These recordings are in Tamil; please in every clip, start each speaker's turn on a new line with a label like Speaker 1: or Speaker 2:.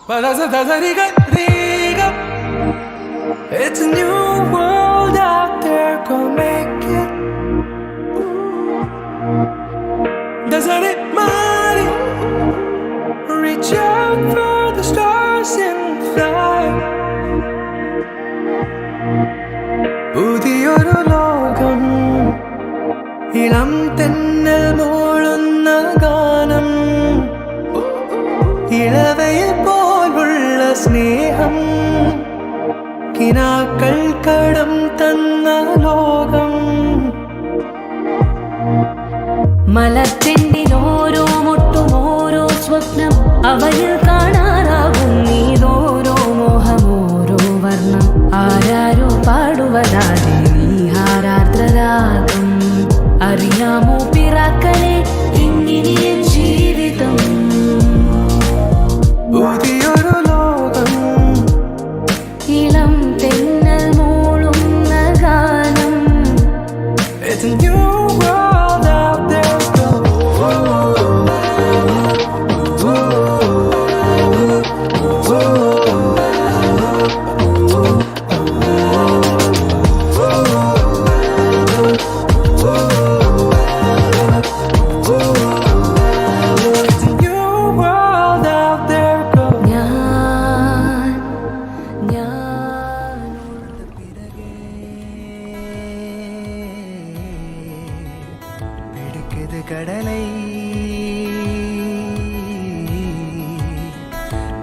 Speaker 1: It's a new world out there, go make it. Doesn't it matter? Reach out for the stars and fly. പുതിയൊരു ലോകം ഇളം തെന്നൽ മൂളുന്ന ഗാനം ഇളവയിൽ പോലുള്ള സ്നേഹം കിനാക്കൾ കടം തന്ന ലോകം
Speaker 2: മലച്ചെണ്ടിൽ ഓരോ മുട്ടും ഓരോ സ്വപ്നം അവയിൽ കാണാനാകും നീതോരോ മോഹം ഓരോ വർണ്ണം ആരാരോ പാടുവതാതെ നീ ഹാരാർദ്രരാഗം അറിയാമോ പിറാക്കളെ ഇങ്ങിനിയൻ ജീവിതം
Speaker 1: പുതിയൊരു ലോകം
Speaker 2: ഇളം തെന്നൽ മൂളുന്ന ഗാനം
Speaker 1: It's a new world out there, go. It's a new world out there, go.
Speaker 2: ഞാൻ
Speaker 1: பிடிக்குது கடலை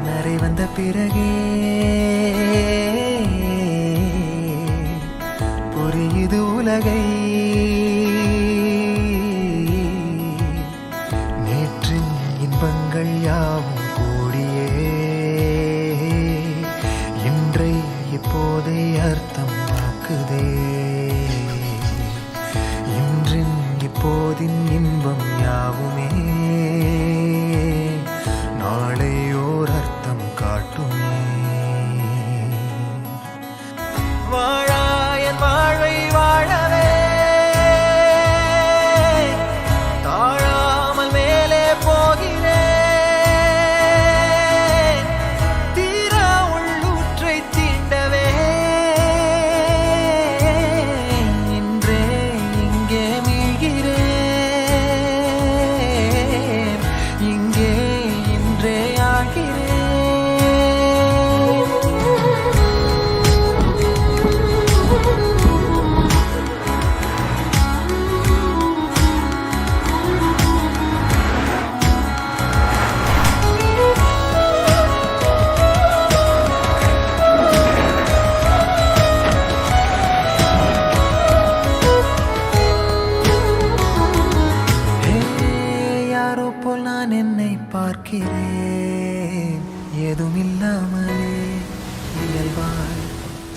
Speaker 1: நரை வந்த பிறகே புரியுது உலகை நேற்றின் இன்பங்கள் யாவும் கூடியே இன்றை இப்போதை அர்த்தமாக்குதே இன்றின் இப்போதின் இன்பம் யாவுமே நாளை ஓர் அர்த்தம் காட்டுமே வாழாயன் வாழ்வை வாழவே தாழாமல் மேலே போகிறேன் தீரா உள்ளூற்றை தீண்டவே இன்றே இங்கே மீழ்கிறேன் இங்கே இன்றே ஆகிறேன் யாரோ போல் நான் என்னை பார்க்கிறேன் ஏதுமில்லாமலே இயல்பாய்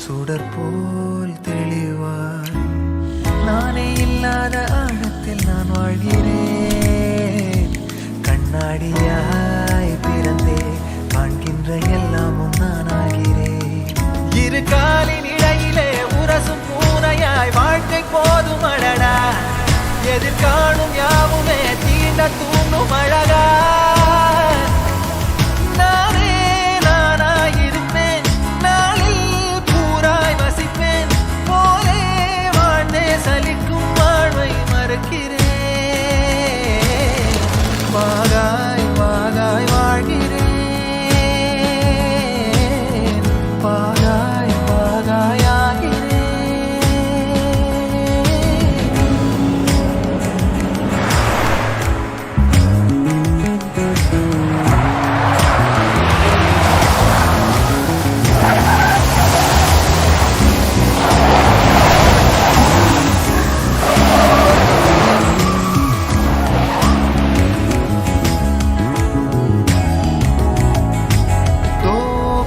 Speaker 1: சுடர் போல் தெளிவாய் நானே இல்லாத ஆழத்தில் நான் வாழ்கிறேன் கண்ணாடியாய் பிறந்தே காண்கின்ற எல்லாமும் நான் ஆகிறேன் இரு காலின் இடையிலே உரசும் பூனையாய் வாழ்க்கை போதும் அடடா எதிர்காணும் யாவுமே தீண்ட தூண்டும் அழகா நானே நானாயிருப்பேன் நாளில் பூராய் வசிப்பேன் போலே வாழ்ந்தே சலிக்கும் வாழ்வை மறுக்கிறேன் வாகாய் வாகாய் வாழ்கிறேன் வாகாய் வாகாய் ஆகிறேன்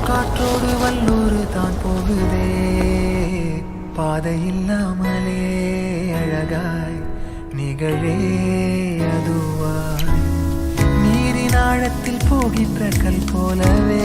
Speaker 1: காற்றோடு வல்லூர் தான் போகுதே பாதை இல்லாமலே அழகாய் நிகழே அதுவாய் நீரின் ஆழத்தில் போகின்ற கல் போலவே